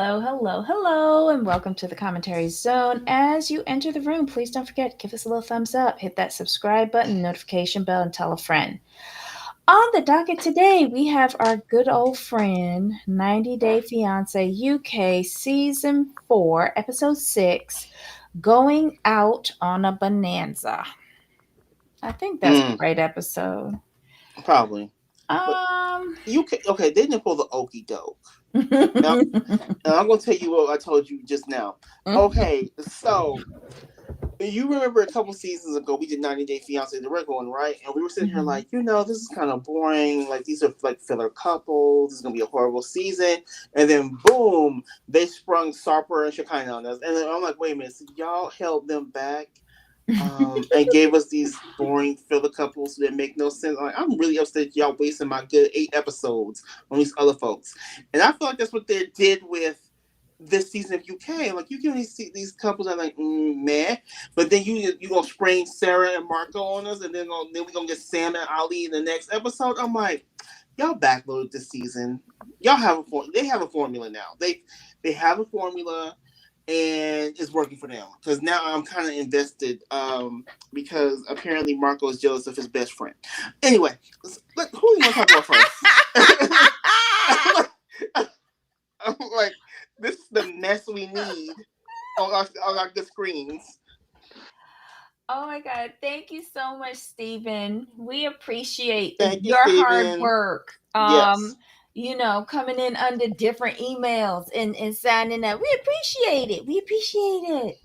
hello, and welcome to the commentary zone. As you enter the room, please don't forget, give us a little thumbs up, hit that subscribe button, notification bell, and tell a friend. On the docket today, we have our good old friend, 90 Day Fiancé UK Season 4, Episode 6, Going Out on a Bonanza. I think that's the Mm, right episode. probably. But Um, you can okay, they didn't pull the okey doke. Now, and I'm gonna tell you what I told you just now. Okay, so you remember a couple seasons ago we did 90 Day Fiance the regular one, right? And we were sitting here Mhm. like, this is kind of boring. Like these are like filler couples. This is gonna be a horrible season. And then boom, they sprung Sarper and Shekinah on us. And then I'm like, wait a minute, so y'all held them back and gave us these boring filler couples that make no sense. Like, I'm really upset y'all wasting my good 8 episodes on these other folks. And I feel like that's what they did with this season of UK. Like you can see these couples are like, meh, but then you gonna spring Sarah and Marco on us, and then we gonna get Sam and Ali in the next episode. I'm like, y'all backloaded this season. Y'all have they have a formula now. They have a formula and it's working for them because now I'm kind of invested because apparently Marco is jealous of his best friend. Anyway, who do you want to talk about first? I'm like, this is the mess we need on our good screens. Oh my God. Thank you so much, Stephen. We appreciate Thank you, your hard Steven. work. Yes. Coming in under different emails and signing up. We appreciate it. We appreciate it.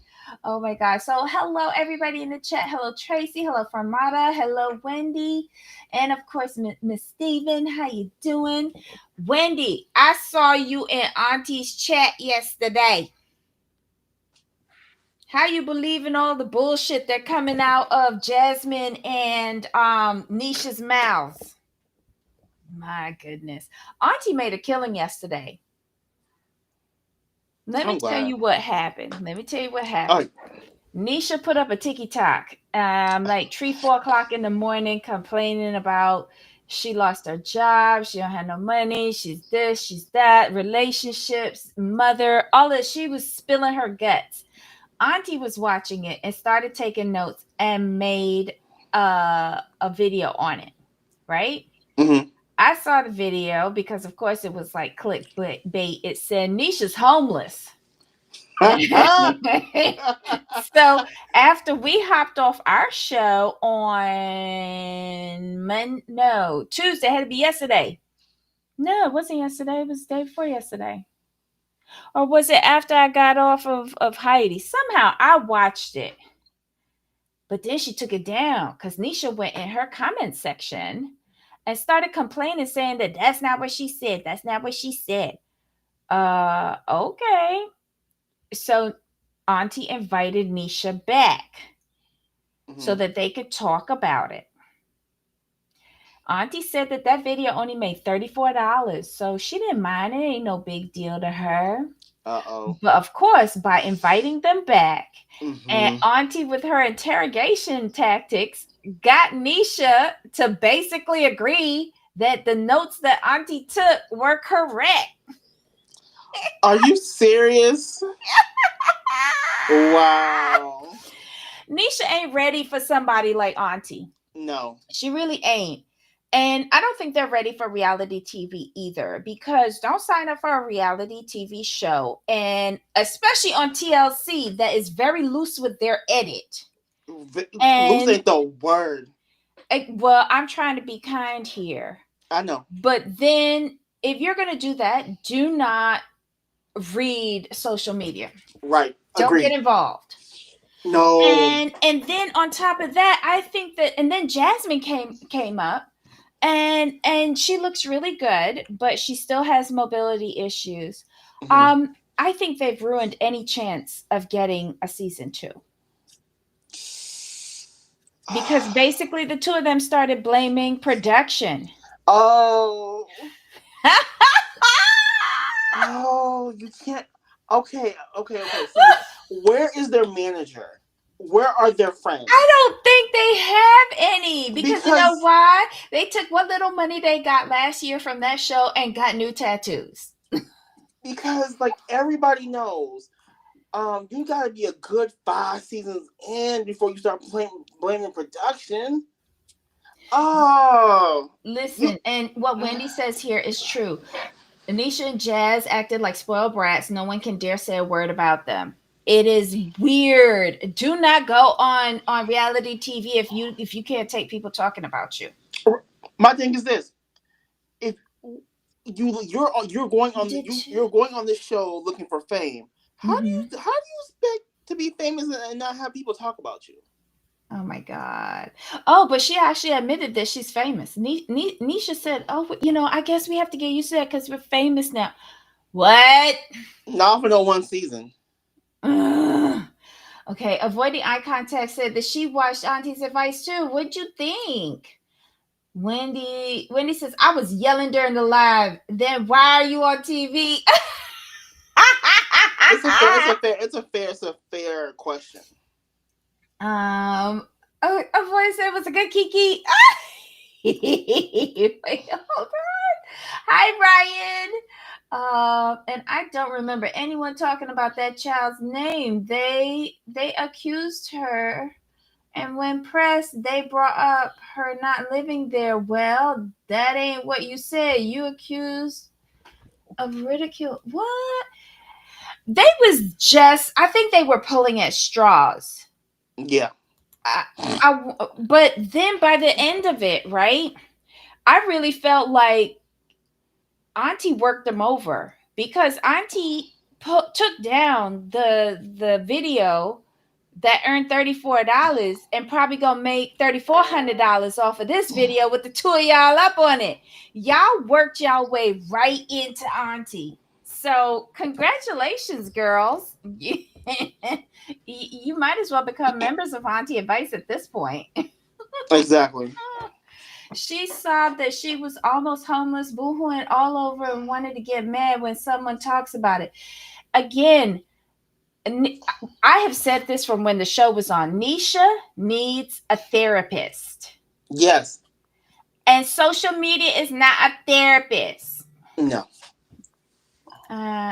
Oh my God. So hello everybody in the chat. Hello Tracy. Hello Farmata. Hello Wendy. And of course Miss Steven. How you doing? Wendy, I saw you in Auntie's chat yesterday. How you believe in all the bullshit that coming out of Jasmine and Nisha's mouths? My goodness. Auntie made a killing yesterday. Let me I'm tell glad. you what happened. Let me tell you what Oh, happened. Nisha put up a TikTok, like 3, 4 o'clock in the morning, complaining about she lost her job, she don't have no money, she's this, she's that, relationships, mother, all that. She was spilling her guts. Auntie was watching it and started taking notes and made a video on it, right? mm-hmm. I saw the video because, of course, it was like clickbait. It said Nisha's homeless. So after we hopped off our show on Tuesday, it had to be yesterday. No, it wasn't yesterday. It was the day before yesterday. Or was it after I got off of Heidi? Somehow I watched it. But then she took it down because Nisha went in her comment section and started complaining, saying that that's not what she said. That's not what she said. Okay. So Auntie invited Nisha back so Mm-hmm. that they could talk about it. Auntie said that video only made $34, so she didn't mind. It ain't no big deal to her. Uh-oh. But of course, by inviting them back, and Mm-hmm. Auntie with her interrogation tactics got Nisha to basically agree that the notes that Auntie took were correct. Are you serious? Wow. Nisha ain't ready for somebody like Auntie. No. She really ain't. And I don't think they're ready for reality TV either, because don't sign up for a reality TV show, and especially on TLC, that is very loose with their edit. Loose And ain't the word. well, I'm trying to be kind here. I know. But then if you're going to do that, do not read social media. Right. Don't get Agreed. involved. No. And then on top of that, I think that, and then Jasmine came up, and she looks really good, but she still has mobility issues. Mm-hmm. I think they've ruined any chance of getting a season 2, because basically the two of them started blaming production. Oh. Oh, you can't. Okay. See, where is their manager? Where are their I friends? don't think they have any, because you know Because why? They took what little money they got last year from that show and got new tattoos. because like everybody knows, you gotta be a good 5 seasons in before you start blaming production. Oh, you Listen, and what Wendy says here is true. Anisha and Jazz acted like spoiled brats. No one can dare say a word about them. It is weird. Do not go on reality TV if you can't take people talking about you. my thing is this: if you're going on the, Did you? you're going on this show looking for fame, Mm-hmm. how do you expect to be famous and not have people talk about you? Oh my God. Oh, but she actually admitted that she's famous. Nisha said, "Oh, I guess we have to get used to that because we're famous now." What? Not for no one season. Ugh. Okay, avoiding eye contact said that she watched Auntie's advice too. What'd you think? Wendy says, I was yelling during the live. Then why are you on TV? It's a fair question. A voice said it was a good Kiki. Wait, hold on. Hi, Ryan. And I don't remember anyone talking about that child's name. They accused her, and when pressed, they brought up her not living there. Well, that ain't what you said. You accused of ridicule. What? They was just. I think they were pulling at straws. Yeah. I, but then by the end of it, right? I really felt like Auntie worked them over because Auntie took down the video that earned $34 and probably gonna make $3,400 off of this video with the two of y'all up on it. Y'all worked y'all way right into Auntie. So congratulations, girls. You might as well become members of Auntie Advice at this point. Exactly. She sobbed that she was almost homeless, boohooing all over, and wanted to get mad when someone talks about it. Again, I have said this from when the show was on. Nisha needs a therapist, Yes. and social media is not a therapist. No.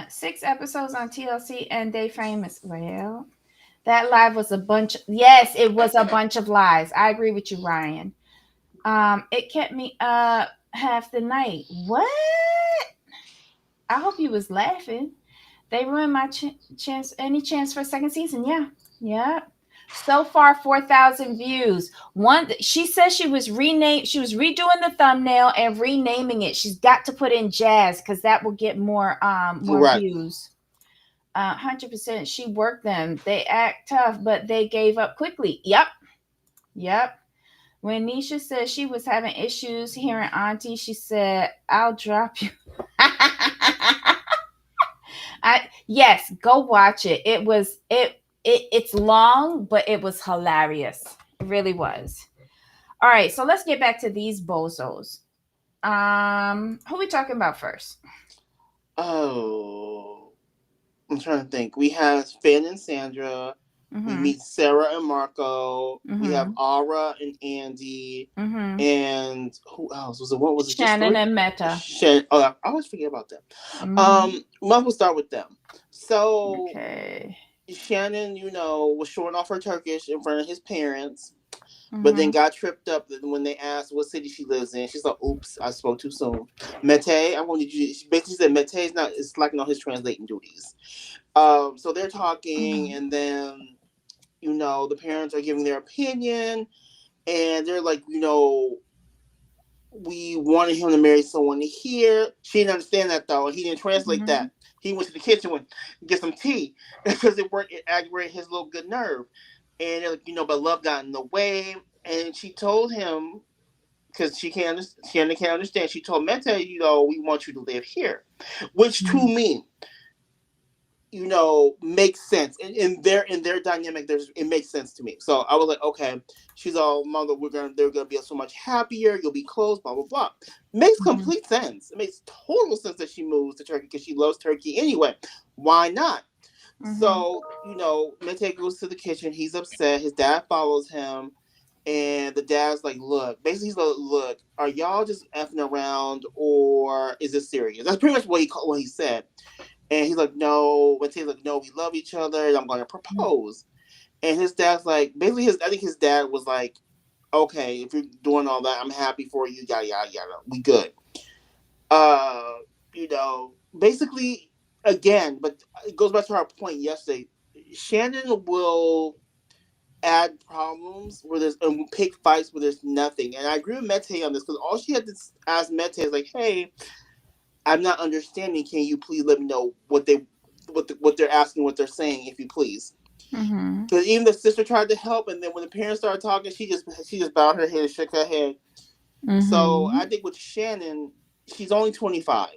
6 episodes on TLC, and they famous. Well, that live was a bunch. Yes, it was a bunch of lies. I agree with you, Ryan. It kept me up half the night. What? I hope you was laughing. They ruined my chance. Any chance for a second season? Yeah, yeah. So far, 4,000 views. One, she says she was renamed. She was redoing the thumbnail and renaming it. She's got to put in Jazz because that will get more Right. views. 100%. She worked them. They act tough, but they gave up quickly. Yep, yep. When Nisha said she was having issues hearing Auntie, she said, "I'll drop you." Yes, go watch it. It's long, but it was hilarious. It really was. All right, so let's get back to these bozos. Who we talking about first? Oh, I'm trying to think. We have Finn and Sandra. We Mm-hmm. meet Sarah and Marco. We have Mm-hmm. Aura and Andy. Mm-hmm. And who else was it? What was it? Just Shannon three? and Meta. Oh, I always forget about them. Mm-hmm. Might as well start with them. So Okay. Shannon, was showing off her Turkish in front of his parents, but then Mm-hmm. got tripped up when they asked what city she lives in. She's like, "Oops, I spoke too soon." Mete, I wanted you. She basically said Mete is slacking on his translating duties. So they're talking, Mm-hmm. and then the parents are giving their opinion, and they're like, we wanted him to marry someone here. She didn't understand that though, and he didn't translate Mm-hmm. that. He went to the kitchen and get some tea because it worked. It aggravated his little good nerve, and they're like, but love got in the way. And she told him because Shannon can't understand. She told Meta, we want you to live here, which to me, makes sense in their dynamic. It makes sense to me. So I was like, okay, she's all mother. They're gonna be so much happier. You'll be close. Blah blah blah. Makes Mm-hmm. complete sense. It makes total sense that she moves to Turkey because she loves Turkey anyway. Why not? Mm-hmm. So Mete goes to the kitchen. He's upset. His dad follows him. And the dad's like, look, basically he's like, look, are y'all just effing around or is this serious? That's pretty much what he said. And he's like, no. Matei's like, no, we love each other. And I'm going to propose. And his dad's like, basically, I think his dad was like, okay, if you're doing all that, I'm happy for you. Yada yada yada. We good. Uh, basically, again, but it goes back to our point yesterday. Shannon will add problems where there's and pick fights where there's nothing. And I agree with Mete on this because all she had to ask Mete is like, "Hey, I'm not understanding. Can you please let me know what they're asking, what they're saying, if you please?" Mm-hmm. Because even the sister tried to help, and then when the parents started talking, she just bowed her head and shook her head. So Mm-hmm. I think with Shannon, she's only 25.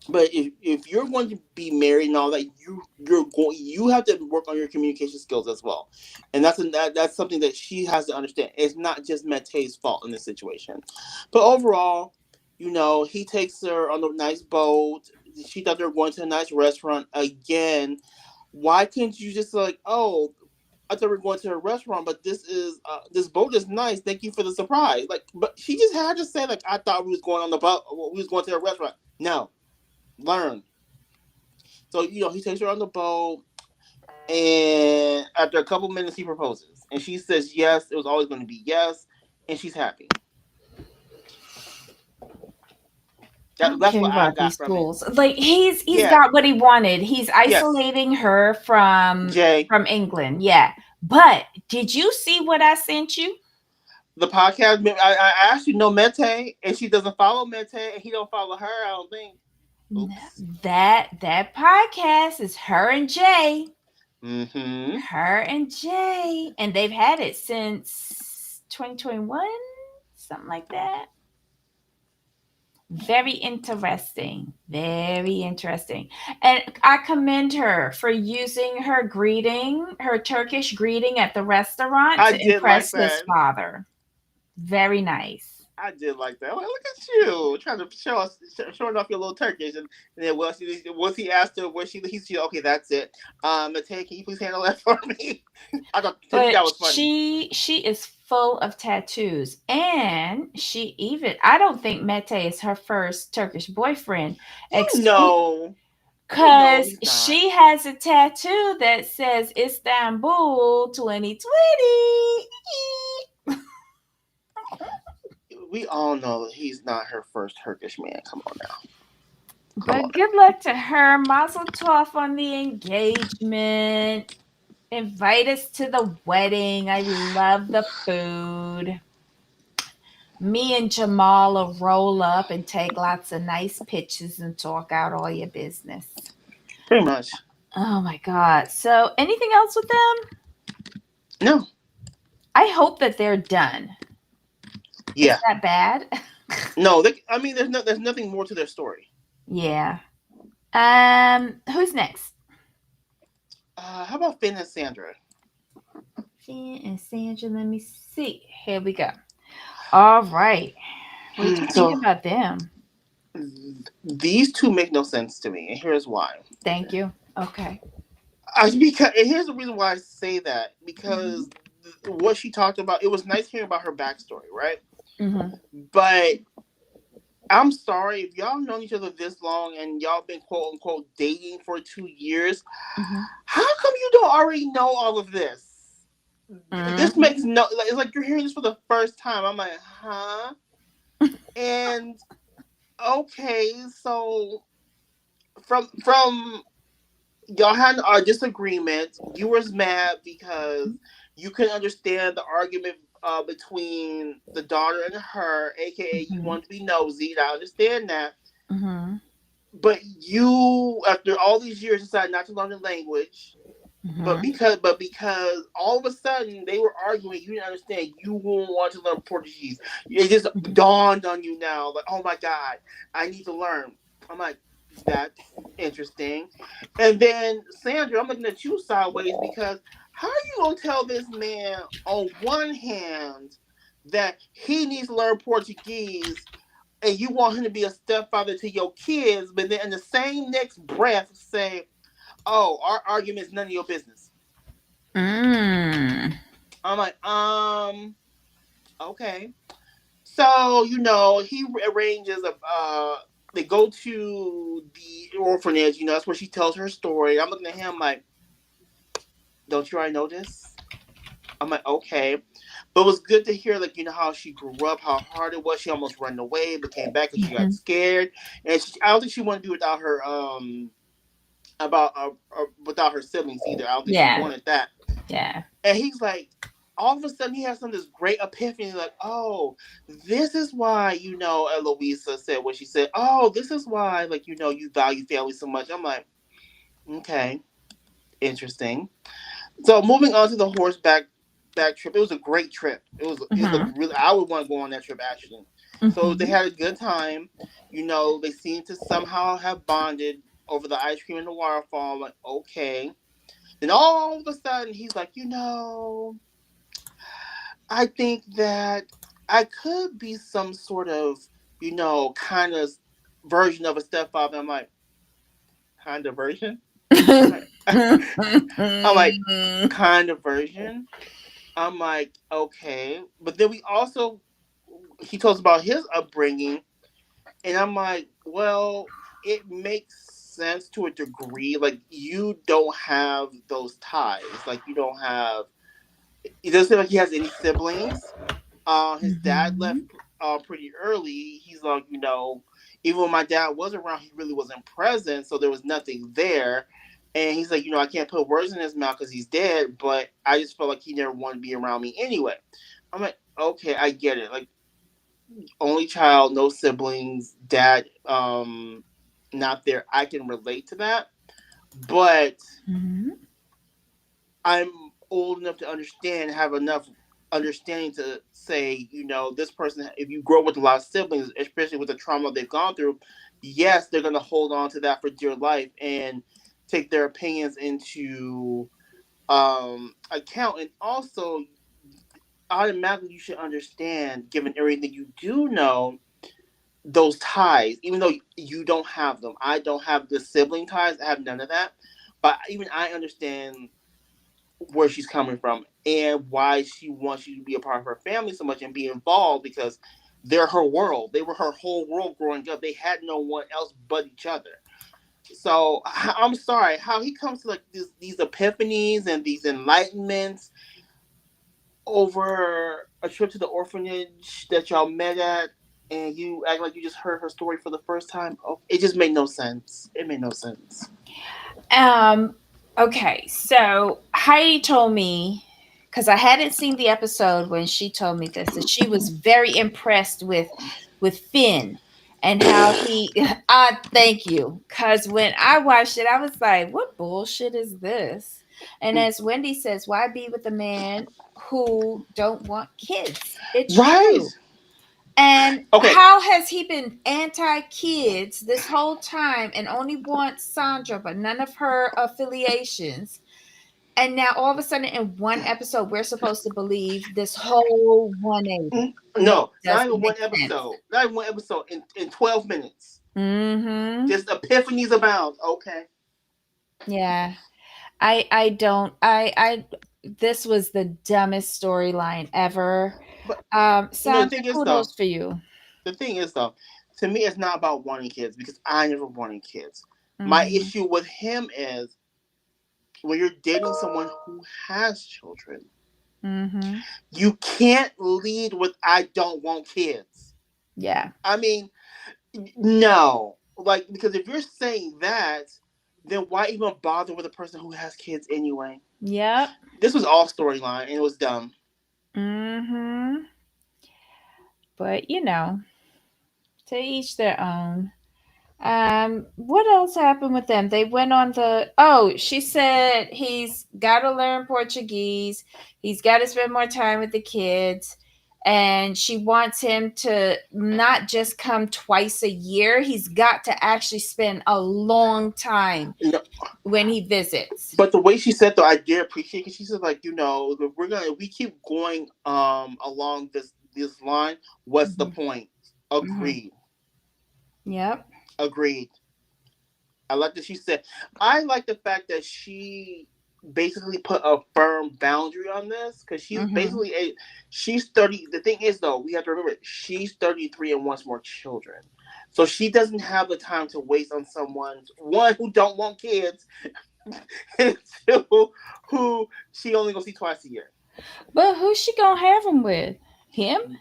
But if you're going to be married and all that, you have to work on your communication skills as well, and that's something that she has to understand. It's not just Mete's fault in this situation, but overall, he takes her on a nice boat. She thought they were going to a nice restaurant again. Why couldn't you just like, oh, I thought we were going to a restaurant, but this boat is nice. Thank you for the surprise. Like, but she just had to say like, I thought we was going on the boat. We was going to a restaurant. No, learn. So he takes her on the boat, and after a couple minutes, he proposes, and she says yes. It was always going to be yes, and she's happy. I don't That's care what I about got these from it. schools. Like he's Yeah. got what he wanted. He's Yes. isolating her Jay, from England. Yeah. But did you see what I sent you? the podcast. I actually know Mente, and she doesn't follow Mente, and he don't follow her. I don't think. Oops. That podcast is her and Jay. Mm-hmm. Her and Jay. And they've had it since 2021, something like that. Very interesting. Very interesting. And I commend her for using her Turkish greeting at the restaurant I to did like impress his that. father. Very nice. I did like that. I'm like, look at you trying to show us, showing off your little Turkish, and then once he asked her where she okay, that's it. Matei, can you please handle that for me? I thought to me But that was funny. she is full of tattoos. And she even I don't think Mete is her first Turkish boyfriend. You Excuse know, because he's not. she has a tattoo that says Istanbul 2020. We all know he's not her first Turkish man. Come on now, come on But good luck to her. Mazel tov on the engagement. Invite us to the wedding. I love the food. Me and Jamal will roll up and take lots of nice pictures and talk out all your business. pretty much. Oh my God. So, anything else with them? No, I hope that they're done. Is yeah, that bad? no. I mean, there's nothing more to their story. Yeah. Who's next? How about Finn and Sandra? Finn and Sandra. Let me see. Here we go. All right. What did you think So about them? these two make no sense to me, and here's why. Thank you. Okay. Because and here's the reason why I say that Mm-hmm. because what she talked about, it was nice hearing about her backstory, right? Mm-hmm. But I'm sorry if y'all known each other this long and y'all been quote unquote dating for 2 years. Mm-hmm. How come you don't already know all of this? This Mm-hmm. makes no. It's like you're hearing this for the first time. I'm like, huh? And okay, so from y'all had a disagreement. You was mad because you couldn't understand the argument between the daughter and her, aka you Mm-hmm. wanted to be nosy. I understand that, Mm-hmm. but you, after all these years, decided not to learn the language. Mm-hmm. But because all of a sudden they were arguing, you didn't understand. You won't want to learn Portuguese. It just dawned on you now, like, oh my god, I need to learn. I'm like, that's interesting. And then Sandra, I'm looking at you sideways because how are you gonna tell this man on one hand that he needs to learn Portuguese and you want him to be a stepfather to your kids, but then in the same next breath say, "Oh, our argument is none of your business." Mm. I'm like, okay. So he arranges they go to the orphanage. You know, that's where she tells her story. I'm looking at him like, don't you already know this? I'm like, okay. But it was good to hear, like, you know, how she grew up, how hard it was. She almost ran away, but came back because she got Mhm. scared. And I don't think she wanted to be without her, without her siblings either. I don't think she Yeah. wanted that. Yeah. And he's like, all of a sudden, he has some this great epiphany, like, oh, this is why, you know, Eloisa said what she said. Oh, this is why, like, you know, you value family so much. I'm like, okay, interesting. So moving on to the horseback back trip, it was a great trip. It looked Mhm. really. I would want to go on that trip actually. So they Mhm. had a good time. You know, they seemed to somehow have bonded over the ice cream and the waterfall. I'm like, okay. Then all of a sudden, he's like, you know, I think that I could be some sort of, you know, kind of version of a stepfather. I'm like, kind of version. I'm like, I'm like, kind of version. I'm like, okay. But then we also, he talks about his upbringing, and I'm like, well, it makes sense to a degree. Like, you don't have those ties. Like, you don't have, it doesn't seem like he has any siblings. His dad left Mhm. pretty early. He's like, you know, even when my dad was around, he really wasn't present, so there was nothing there. And he's like, you know, I can't put words in his mouth because he's dead, but I just felt like he never wanted to be around me anyway. I'm like, okay, I get it. Like, only child, no siblings, dad, not there. I can relate to that, but Mhm. I'm old enough to understand, have enough understanding to say, you know, this person, if you grow with a lot of siblings, especially with the trauma they've gone through, yes, they're going to hold on to that for dear life and take their opinions into account. And also, automatically, you should understand, given everything you do know, those ties, even though you don't have them. I don't have the sibling ties, I have none of that. But even I understand where she's coming from and why she wants you to be a part of her family so much and be involved because they're her world. They were her whole world growing up. They had no one else but each other. So I'm sorry how he comes to like these epiphanies and these enlightenments over a trip to the orphanage that y'all met at, and you act like you just heard her story for the first time. Oh, it just made no sense. It made no sense. Um, okay, so Heidi told me, because I hadn't seen the episode when she told me this, that she was very impressed with Finn and how he thank you. Cause when I watched it, I was like, what bullshit is this? And as Wendy says, why be with a man who don't want kids? It's Right. true. And Okay. how has he been anti kids this whole time and only wants Sandra, but none of her affiliations? And now all of a sudden, in one episode, we're supposed to believe this whole 180. No, not Doesn't even one make sense. episode. Not even one episode in 12 minutes. Mm-hmm. Just epiphanies abound. Okay. Yeah. I don't I this was the dumbest storyline ever. But no, Sandra, kudos for you. the thing is though, to me it's not about wanting kids because I never wanted kids. My Mm-hmm. issue with him is when you're dating someone who has children, Mm-hmm. you can't lead with I don't want kids. Yeah. I mean, no. Like because if you're saying that, then why even bother with a person who has kids anyway? Yep. This was all storyline and it was dumb. Mm-hmm. But to each their own. What else happened with them? They went on the she said he's gotta learn Portuguese, he's gotta spend more time with the kids, and she wants him to not just come twice a year, he's got to actually spend a long time No, when he visits. but the way she said though, I did appreciate because she said like, you know, if we keep going along this line, what's the Mm-hmm. point? Mm-hmm. Agreed. Yep. Agreed. I like that she said. I like the fact that she basically put a firm boundary on this because she's Mm-hmm. basically she's 30. The thing is though, we have to remember she's 33 and wants more children. So she doesn't have the time to waste on someone, one, who don't want kids, and two, who she only gonna see twice a year. But who's she gonna have him with? Him?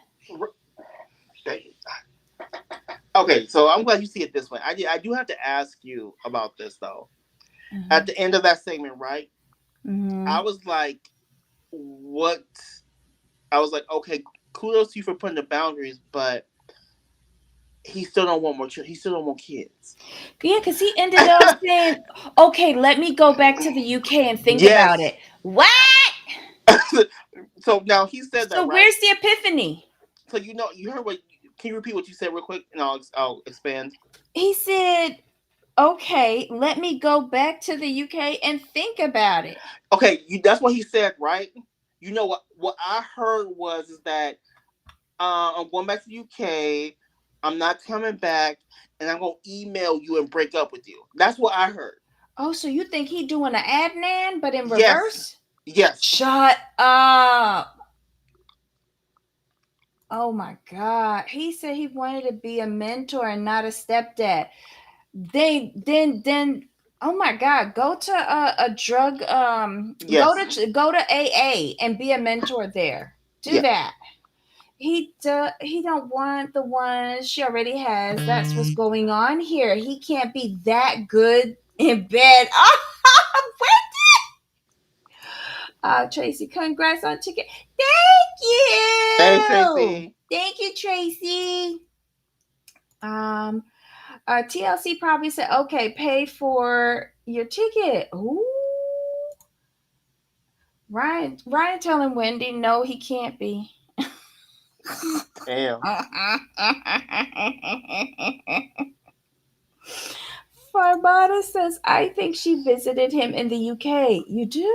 Okay, so I'm glad you see it this way. I do have to ask you about this though. At Mm-hmm. the end of that segment, right? Mm-hmm. I was like, what? I was like, okay, kudos to you for putting the boundaries, but he still don't want more children. He still don't want kids. Yeah, because he ended up saying, okay, let me go back to the UK and think about Yes. it. What? So now he said So that, right? where's the epiphany? So you heard what? Can you repeat what you said real quick, and I'll expand. He said, okay, let me go back to the UK and think about it. Okay, that's what he said, right? You know what I heard was is that I'm going back to the UK. I'm not coming back, and I'm gonna email you and break up with you. That's what I heard. Oh, so you think he doing an Adnan, but in Yes, reverse? yes. Shut up. Oh my God. He said he wanted to be a mentor and not a stepdad. Then oh my God, go to a drug Yes. go to AA and be a mentor there. Do Yeah. that. He don't want the one she already has. That's what's going on here. He can't be that good in bed. Tracy, congrats on ticket. Thank Hey, you. Tracy. Thank you, Tracy. Um, TLC probably said, okay, pay for your ticket. Ooh. Ryan telling Wendy, no, he can't be. Damn. Farbada says, I think she visited him in the UK. You do?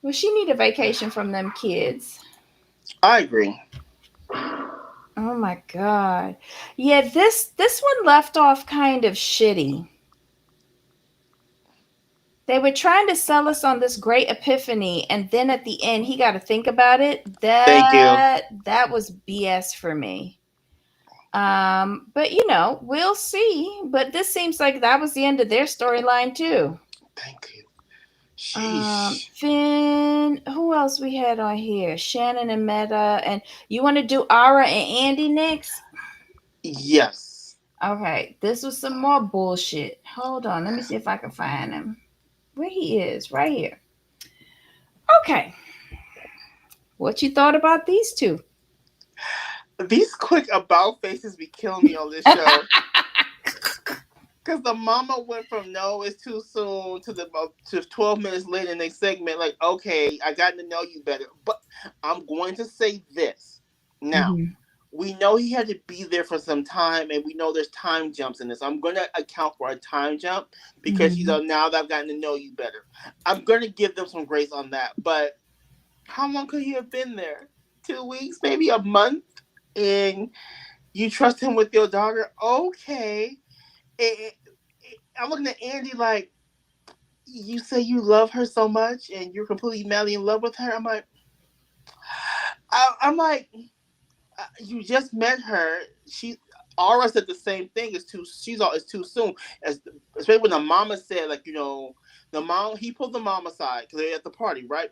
Well, she need a vacation from them kids. I agree. Oh my God. Yeah, this one left off kind of shitty. They were trying to sell us on this great epiphany, and then at the end, he got to think about it. Thank you. That was BS for me. But we'll see. But this seems like that was the end of their storyline too. Thank you. Sheesh. Finn, who else we had on here? Shannon and Meta, and you want to do Ara and Andy next? Yes. Okay, this was some more bullshit. Hold on, let me see if I can find him. Where he is, right here. Okay, what you thought about these two? These quick about faces be killing me on this show. Cause the mama went from no, it's too soon to to 12 minutes later in the segment. Like, okay, I got to know you better. But I'm going to say this now. Mm-hmm. We know he had to be there for some time, and we know there's time jumps in this. I'm going to account for a time jump because Mm-hmm. now that I've gotten to know you better. I'm going to give them some grace on that. But how long could he have been there? 2 weeks, maybe a month, and you trust him with your daughter? Okay. I'm looking at Andy like, you say you love her so much and you're completely madly in love with her. I'm like, you just met her. She Aura said the same thing. It's too soon. As especially when the mama said, like, the mom, he pulled the mom aside because they're at the party, right?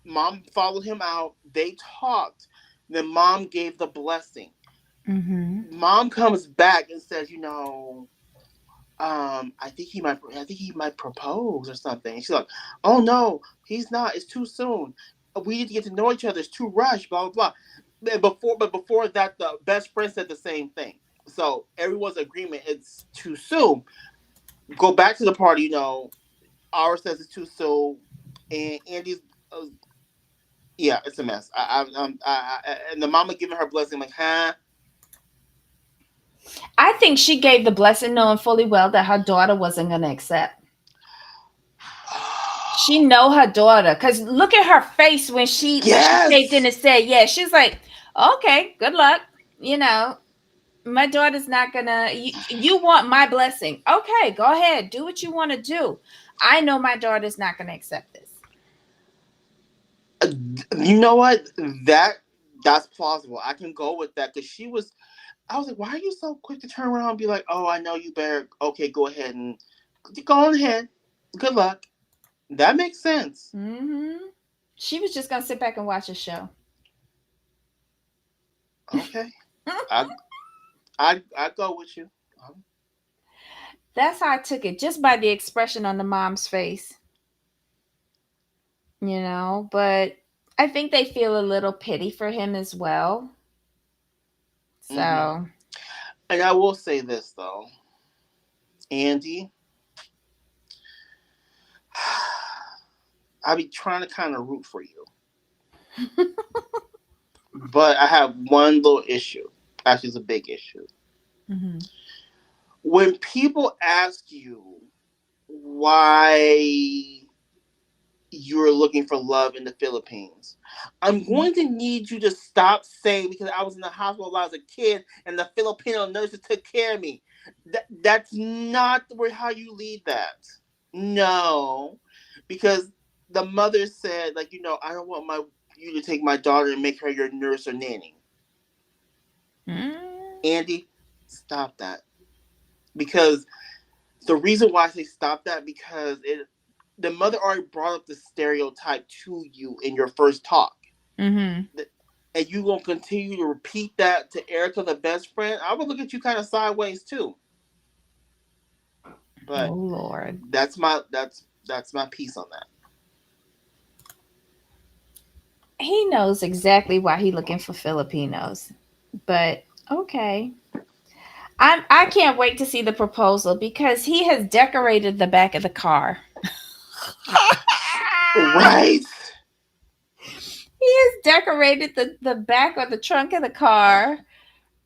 Mom followed him out. They talked. Then mom gave the blessing. Mm-hmm. Mom comes back and says, I think he might propose or something. And she's like, oh no, he's not. It's too soon. We need to get to know each other. It's too rushed. Blah blah blah. Before that, the best friend said the same thing. So everyone's agreement. It's too soon. Go back to the party. Aura says it's too soon, and Andy's. Yeah, it's a mess. And the mama giving her blessing, like, huh? I think she gave the blessing knowing fully well that her daughter wasn't going to accept. She know her daughter because look at her face when she caved in Yes. and said, yeah, she's like, okay, good luck. You know, my daughter's not gonna, you want my blessing. Okay, go ahead, do what you want to do. I know my daughter's not gonna accept this. You know what? That's plausible. I can go with that because she was. I was like, why are you so quick to turn around and be like, oh, I know you better. Okay, go ahead and go on ahead. Good luck. That makes sense. Mm-hmm. She was just gonna sit back and watch a show. Okay, I I go with you. Um, That's how I took it, just by the expression on the mom's face, you know. But I think they feel a little pity for him as well. hmm So, And I will say this though, Andy, I be trying to kind of root for you, but I have one little issue. Actually, it's a big issue. hmm When people ask you why you're looking for love in the Philippines, I'm hmm going to need you to stop saying because I was in the hospital when I was a kid and the Filipino nurses took care of me. That's not where how you lead that. No, because the mother said like I don't want my you to take my daughter and make her your nurse or nanny. mm Andy, stop that because the reason why I say stop that because the mother already brought up the stereotype to you in your first talk. hmm And you gonna continue to repeat that to Erica, the best friend, I would look at you kind of sideways too. Oh But Lord, that's my piece on that. he knows exactly why he looking for Filipinos. But okay, I can't wait to see the proposal because he has decorated the back of the car. Right? He has decorated the back or the trunk of the car.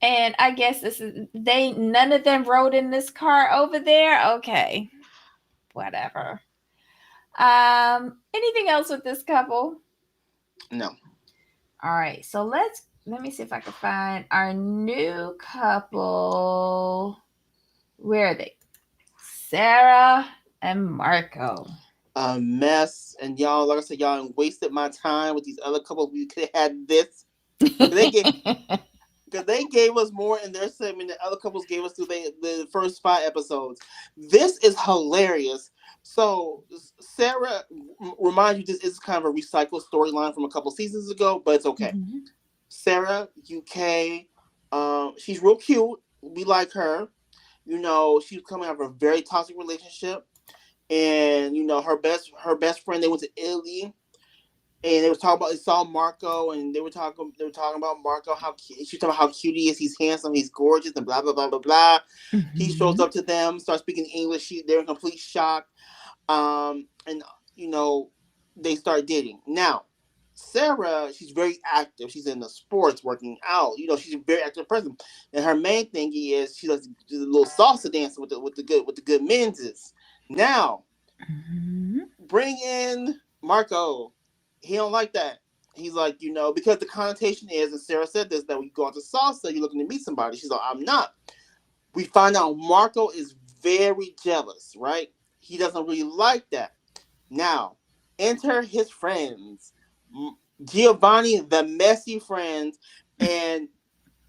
And I guess this is they none of them rode in this car over there. Okay. Whatever. Anything else with this couple? No. All right. So let me see if I can find our new couple. Where are they? Sarah and Marco. A mess. And y'all, like I said, y'all wasted my time with these other couples. We could have had this. They gave because they gave us more in their segment than other couples gave us through the first 5 episodes. This is hilarious. So Sarah, remind you, this is kind of a recycled storyline from a couple seasons ago, but it's okay. Mhm. Sarah, UK, she's real cute. We like her. She's coming out of a very toxic relationship, and her best friend. They went to Italy and they was talking about they saw Marco and they were talking about Marco how she talking about how cute he is, he's handsome, he's gorgeous, and blah blah blah blah blah. He shows Mhm. up to them, starts speaking English. They're in complete shock, and you know they start dating. Now, Sarah, she's very active. She's in the sports, working out. She's a very active person, and her main thing is she does a little salsa dancing with the good men's. Now Mhm. bring in Marco. He don't like that. He's like, because the connotation is, and Sarah said this, that when you go out to salsa, you're looking to meet somebody. She's like, I'm not. We find out Marco is very jealous, right? He doesn't really like that. Now, enter his friends. Giovanni, the messy friends, and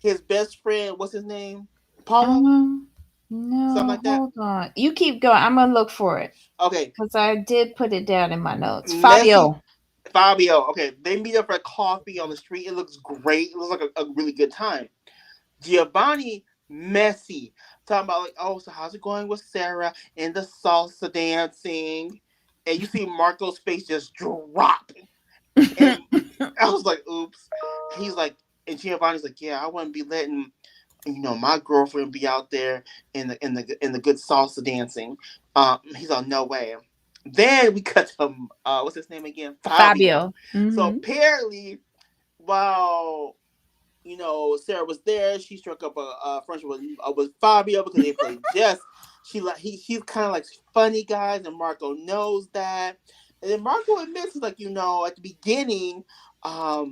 his best friend, what's his name? Paulo? Um, Something no, like that? hold on. You keep going. I'm gonna look for it Okay. because I did put it down in my notes. Messy Fabio. Fabio. Okay, they meet up for coffee on the street. It looks great. It looks like a really good time. Giovanni, messy. Talking about like, oh, so how's it going with Sarah and the salsa dancing? And you see Marco's face just drop. And I was like, oops. He's like, and Giovanni's like, yeah, I wouldn't be letting my girlfriend be out there in the good salsa dancing. He's like, no way. Then we cut to what's his name again? Fabio. Fabio. So hmm apparently, while Sarah was there, she struck up a friendship with Fabio because they played chess. He's kind of like funny guys, and Marco knows that. And then Marco admits, like, at the beginning, I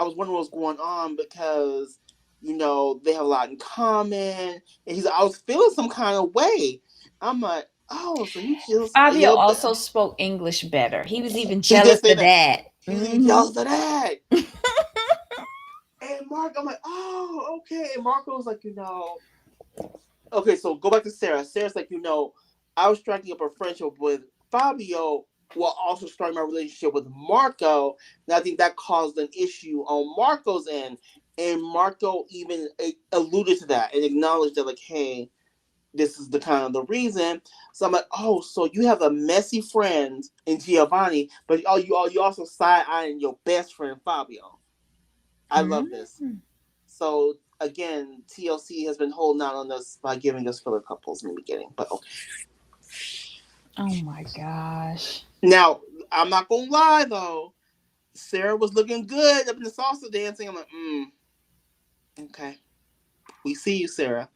was wondering what's going on because they have a lot in common, and I was feeling some kind of way. I'm like, oh, so you just Fabio also spoke English better. He was even he jealous did say of that. that. He was even jealous of that. And Mark, I'm like, oh, okay. And Marco's like, okay, so go back to Sarah. Sarah's like, I was striking up a friendship with Fabio while also starting my relationship with Marco. And I think that caused an issue on Marco's end. And Marco even alluded to that and acknowledged that, like, hey, this is the kind of the reason. So I'm like, oh, so you have a messy friend in Giovanni, but you also side eyeing your best friend Fabio. I love this. Mm. So again, TLC has been holding out on us by giving us filler couples in the beginning. But okay. Oh my gosh. Now, I'm not gonna lie though. Sarah was looking good up in the salsa dancing. I'm like, okay. We see you, Sarah.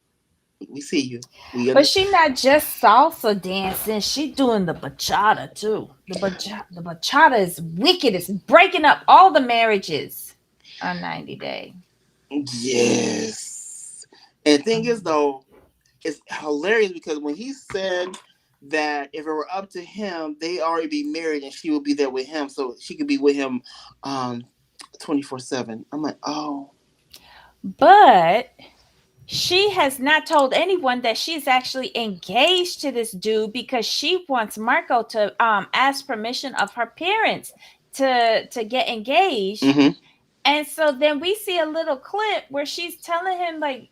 We see you. We But under- she not just salsa dancing, she doing the bachata too. The bachata is wicked. It's breaking up all the marriages on 90 Day. Yes. And the thing is Um, though, it's hilarious because when he said that if it were up to him, they already be married and she would be there with him, so she could be with him, 24/7. I'm like, oh, But she has not told anyone that she's actually engaged to this dude because she wants Marco to ask permission of her parents to get engaged. mm-hmm. And so then we see a little clip where she's telling him like,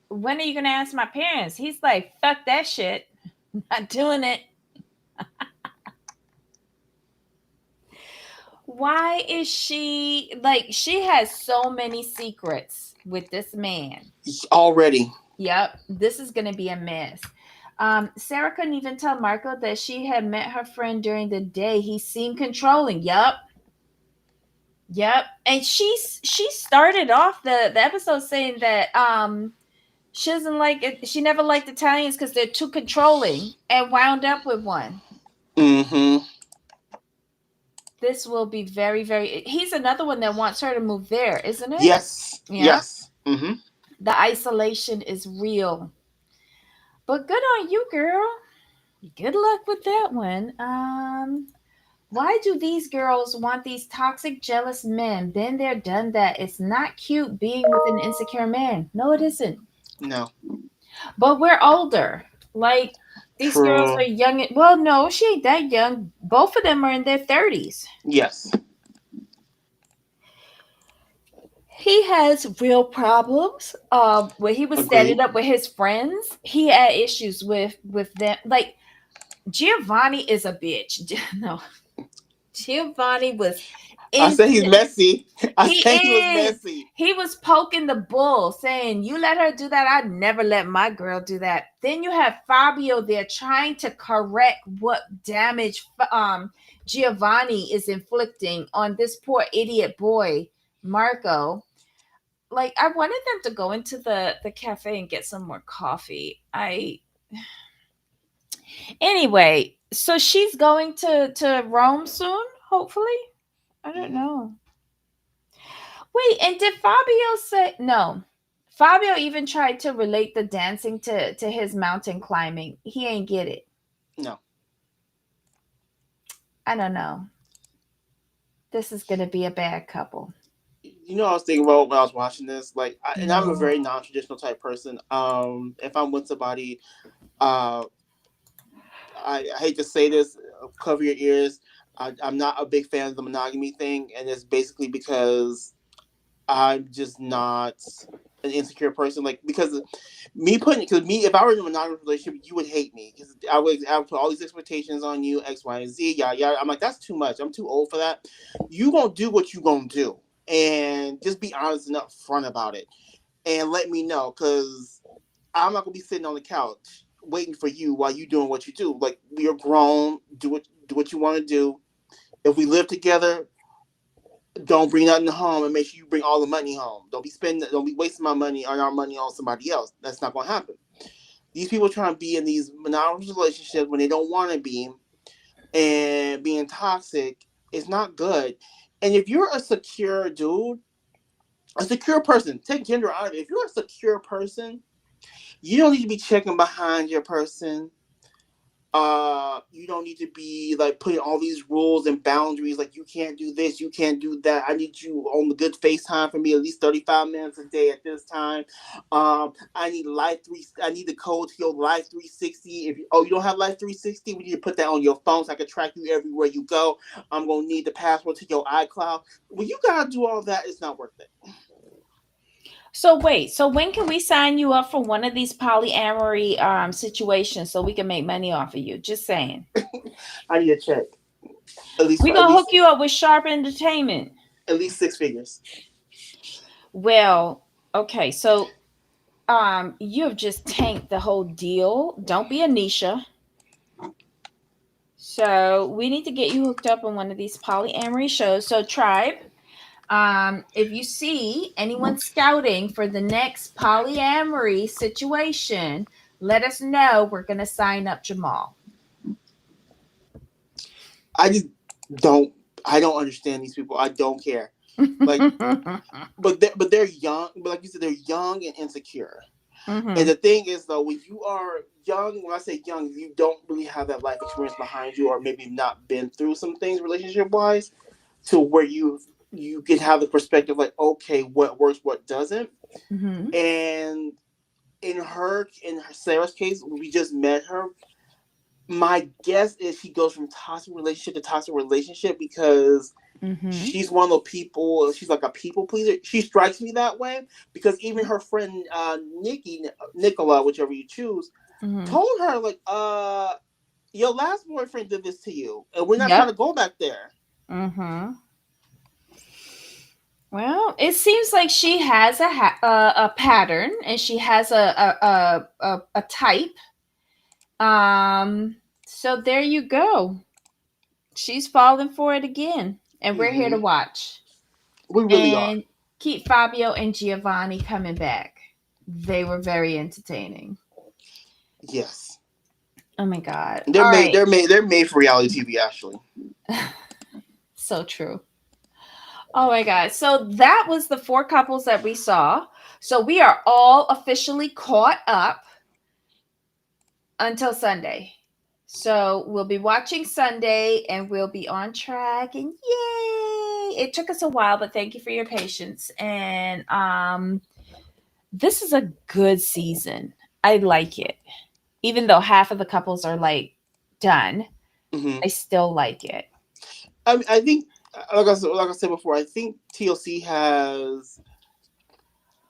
when are you gonna ask my parents? He's like, fuck that shit. Not doing it. Why is she like, she has so many secrets with this man? Already. Yep, this is gonna be a mess. Sarah couldn't even tell Marco that she had met her friend during the day. He seemed controlling. Yep, yep. And she started off the episode saying that she doesn't like it. She never liked Italians because they're too controlling, and wound up with one. Mm-hmm. This will be very, very. He's another one that wants her to move there, isn't it? Yes. Yeah. Yes. Mm-hmm. The isolation is real. But good on you, girl. Good luck with that one. Why do these girls want these toxic, jealous men? Been there, done that. It's not cute being with an insecure man. No, it isn't. No. But we're older. Like, these girls are True. young. Well, no, she ain't that young. Both of them are in their 30s. Yes. He has real problems. When he was standing Agreed. up with his friends, he had issues with them. Like, Giovanni is a bitch. No, Giovanni was I in. said he's messy. I He said he was is. messy. He was poking the bull, saying, "You let her do that. I'd never let my girl do that." Then you have Fabio there trying to correct what damage Giovanni is inflicting on this poor idiot boy, Marco. Like, I wanted them to go into the cafe and get some more coffee. I Anyway, so she's going to Rome soon, hopefully. I don't know. Wait, and did Fabio say no? Fabio even tried to relate the dancing to his mountain climbing. He ain't get it. No. I don't know. This is gonna be a bad couple. I was thinking about when I was watching this, and I'm a No. very non-traditional type person. If I'm with somebody, uh, I hate to say this, cover your ears. I'm not a big fan of the monogamy thing, and it's basically because I'm just not an insecure person. Like, because if I were in a monogamous relationship, you would hate me because I would put all these expectations on you, X, Y, and Z, yeah, yeah. I'm like, that's too much. I'm too old for that. You gonna do what you gonna do, and just be honest and upfront about it, and let me know, because I'm not gonna be sitting on the couch waiting for you while you doing what you do. Like, we are grown. Do what you want to do. If we live together, don't bring nothing home, and make sure you bring all the money home. Don't be wasting my money on our money on somebody else. That's not gonna happen. These people trying to be in these monogamous relationships when they don't want to be, and being toxic is not good. And if you're a secure dude, a secure person, take gender out of it. If you're a secure person, you don't need to be checking behind your person. You don't need to be like putting all these rules and boundaries, like you can't do this, you can't do that. I need you on the good FaceTime for me at least 35 minutes a day at this time. I need I need the code to your Life 360. If you, oh, you don't have Life 360, we need to put that on your phone so I can track you everywhere you go. I'm gonna need the password to your iCloud. When you gotta do all that, it's not worth it. So wait, so when can we sign you up for one of these polyamory situations so we can make money off of you? Just saying. I need a check. At least We for at gonna hook least you up with Sharp Entertainment. at least six figures. Well, okay, so you have just tanked the whole deal. Don't be Anisha. So we need to get you hooked up on one of these polyamory shows. So tribe, if you see anyone scouting for the next polyamory situation, let us know. We're gonna sign up Jamal. I just don't. I don't understand these people. I don't care. Like, but they're young. But like you said, they're young and insecure. And Mm-hmm. the thing is, though, when you are young, when I say young, you don't really have that life experience behind you, or maybe not been through some things relationship wise, to where you can have the perspective like, okay, what works, what doesn't. Mm-hmm. And in Sarah's case, we just met her. My guess is she goes from toxic relationship to toxic relationship because Mm-hmm. she's one of the people. She's like a people pleaser. She strikes me that way because even her friend Nicola, whichever you choose, Mm-hmm. told her like, your last boyfriend did this to you, and we're not trying Yep. to go back there. Mm-hmm. Well, it seems like she has a pattern and she has a type. Um, so there you go. She's falling for it again, and we're here to Hmm. watch We really are. and keep Fabio and Giovanni coming back. They were very entertaining. Yes, Oh my god! they're All made. right, They're made for reality TV. Actually, so true. Oh my god! So that was the four couples that we saw. So we are all officially caught up until Sunday. So we'll be watching Sunday and we'll be on track and yay! It took us a while, but thank you for your patience. And this is a good season. I like it. Even though half of the couples are like done, hmm I still like it. I think, like I said before, I think TLC has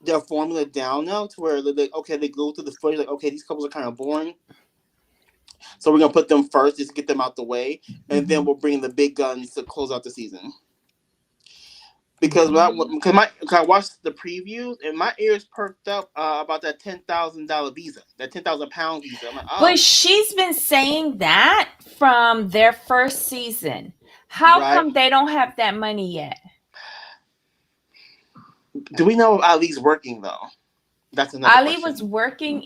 their formula down now to where they okay, they go through the footage like, okay, these couples are kind of boring, so we're gonna put them first just to get them out the way, and then Mm-hmm. we'll bring the big guns to close out the season. Because Mm-hmm. cause I watched the previews and my ears perked up about that $10,000 visa, that £10,000 visa. I'm like, But oh, she's been saying that from their first season. How right. come they don't have that money yet? Do we know if Ali's working though? That's another Ali was question. working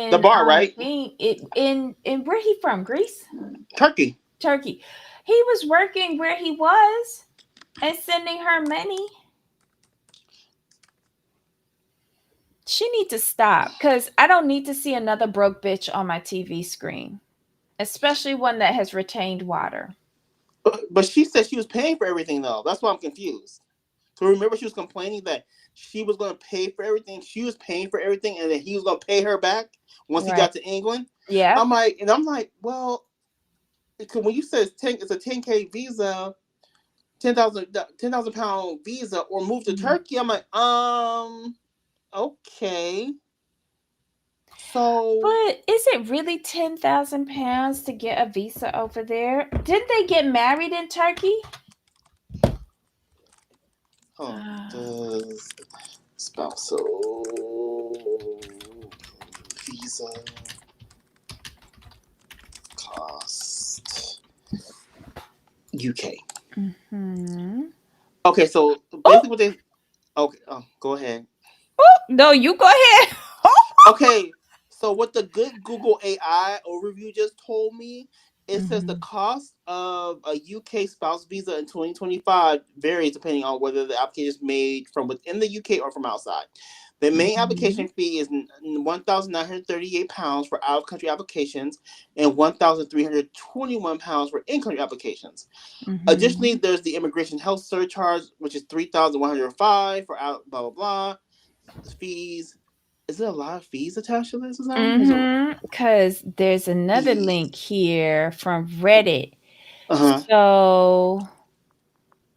The in bar, right? thing it in where he from? Greece? Turkey. Turkey. He was working where he was and sending her money. She need to stop cuz I don't need to see another broke bitch on my TV screen, especially one that has retained water. But she said she was paying for everything though. That's why I'm confused. So remember, she was complaining that she was going to pay for everything. She was paying for everything, and then he was going to pay her back once he Right. got to England. Yep. I'm like, well, because when you said it's a 10K visa, 10,000 pound visa, or move to Mhm. Turkey. I'm like, okay. So, But is it really 10,000 pounds to get a visa over there? Didn't they get married in Turkey? hold on. Does spousal visa cost UK? Mm-hmm. Okay, so Oh, basically what they okay, go ahead. oh, no, you go ahead. Okay, so what the good Google AI overview just told me It says the Mm-hmm. cost of a UK spouse visa in 2025 varies depending on whether the application is made from within the UK or from outside. The main Mm-hmm. application fee is £1,938 for out of country applications and £1,321 for in country applications. Additionally, Mm-hmm. there's the immigration health surcharge, which is 3,105 for out blah blah blah fees. Is there a lot of fees attached to this or something? There's a Because there's another link fees. here from Reddit. Uh huh. So,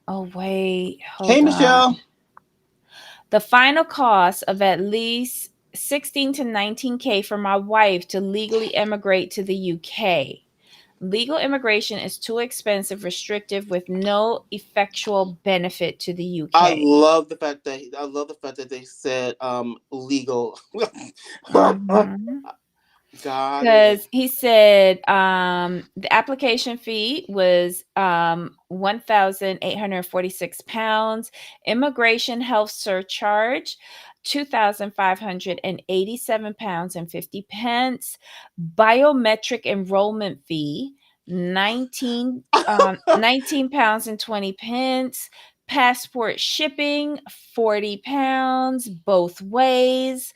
oh, wait, Hey, hold on. Michelle. The final cost of at least 16 to 19K for my wife to legally immigrate to the UK. Legal immigration is too expensive, restrictive, with no effectual benefit to the UK. I love the fact that they said legal. Mhm. Got it. Because he said the application fee was £1,846, immigration health surcharge £2,587 and 50 pence, biometric enrollment fee 19 pounds and 20 pence, passport shipping £40 both ways,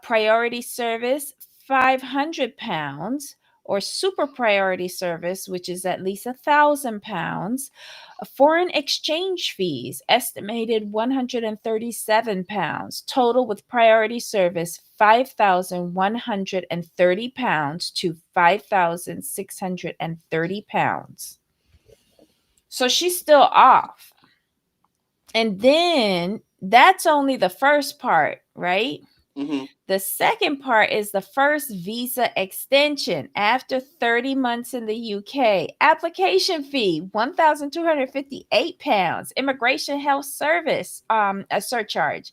priority service £500, or super priority service, which is at least £1,000. Foreign exchange fees estimated £137. Total with priority service £5,130 to £5,630. So she's still off. And then that's only the first part, right? Hmm. The second part is the first visa extension after 30 months in the UK. Application fee £1,258. Immigration health service a surcharge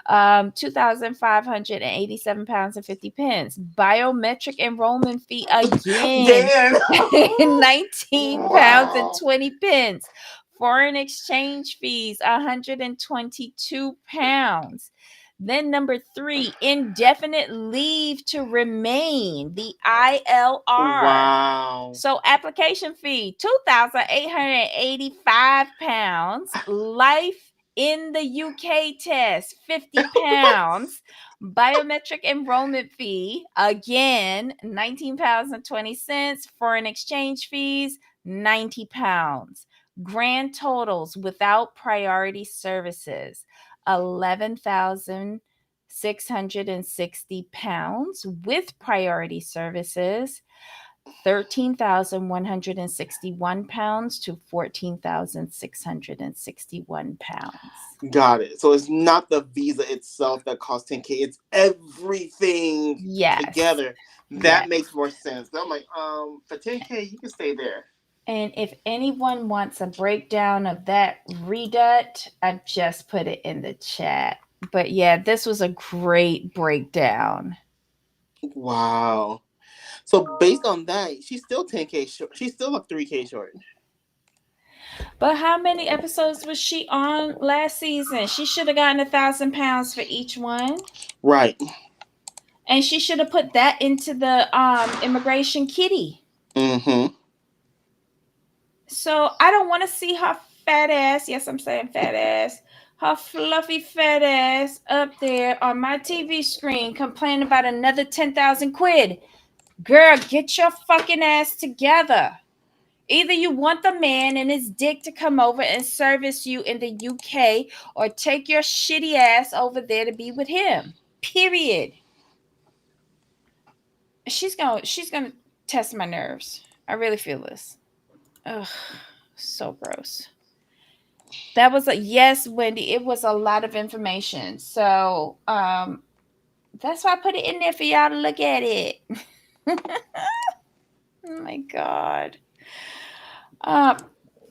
£2,587 and 50 pence. Biometric enrollment fee again Dan. £19 and Wow. 20 pence. Foreign exchange fees £122. Then number three, indefinite leave to remain, the ILR. Wow. So application fee £2,885. Life in the UK test £50. Biometric enrollment fee again £19 and 20 cents. Foreign exchange fees £90. Grand totals without priority services £11,660. With priority services £13,161 to £14,661. Got it. So it's not the visa itself that costs 10K. It's everything Yes. together. Yes. That makes more sense. I'm like, for 10K, you can stay there. And if anyone wants a breakdown of that redut, I've just put it in the chat. But yeah, this was a great breakdown. Wow. So based on that, she's still 10K short. She's still like 3K short. But how many episodes was she on last season? She should have gotten £1,000 for each one. Right. And she should have put that into the immigration kitty. Mm-hmm. So I don't want to see her fat ass. Yes, I'm saying fat ass. Her fluffy fat ass up there on my TV screen complaining about another 10,000 quid. Girl, get your fucking ass together. Either you want the man and his dick to come over and service you in the UK, or take your shitty ass over there to be with him. Period. She's gonna test my nerves. I really feel this. Ugh, so gross. That was a yes, Wendy. It was a lot of information. So that's why I put it in there for y'all to look at it. Oh my god. Um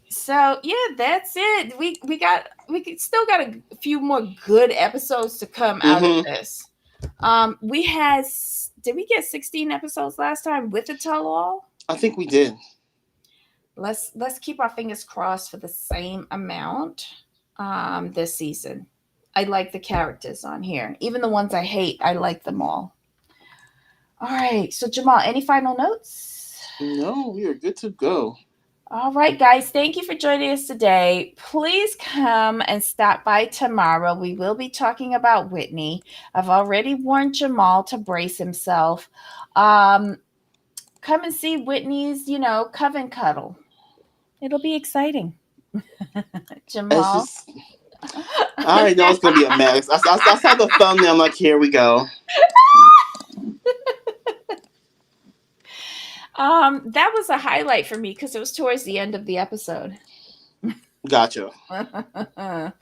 so yeah, that's it. We still got a few more good episodes to come out of Mm-hmm. this. We had did we get 16 episodes last time with the tell all? I think we did. Let's keep our fingers crossed for the same amount this season. I like the characters on here. Even the ones I hate, I like them all. All right. So Jamal, any final notes? No, we are good to go. All right, guys, thank you for joining us today. Please come and stop by tomorrow. We will be talking about Whitney. I've already warned Jamal to brace himself. Um, Come and see Whitney's, coven cuddle. It'll be exciting. It's Jamal. just I already know it's gonna be a mess. I saw the thumbnail. I'm like, here we go. That was a highlight for me because it was towards the end of the episode. Gotcha. All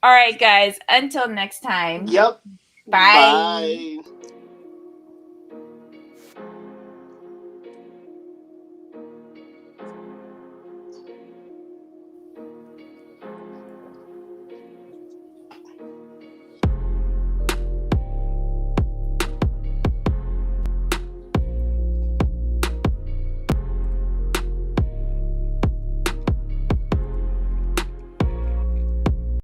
right, guys. Until next time. Yep. Bye. Bye.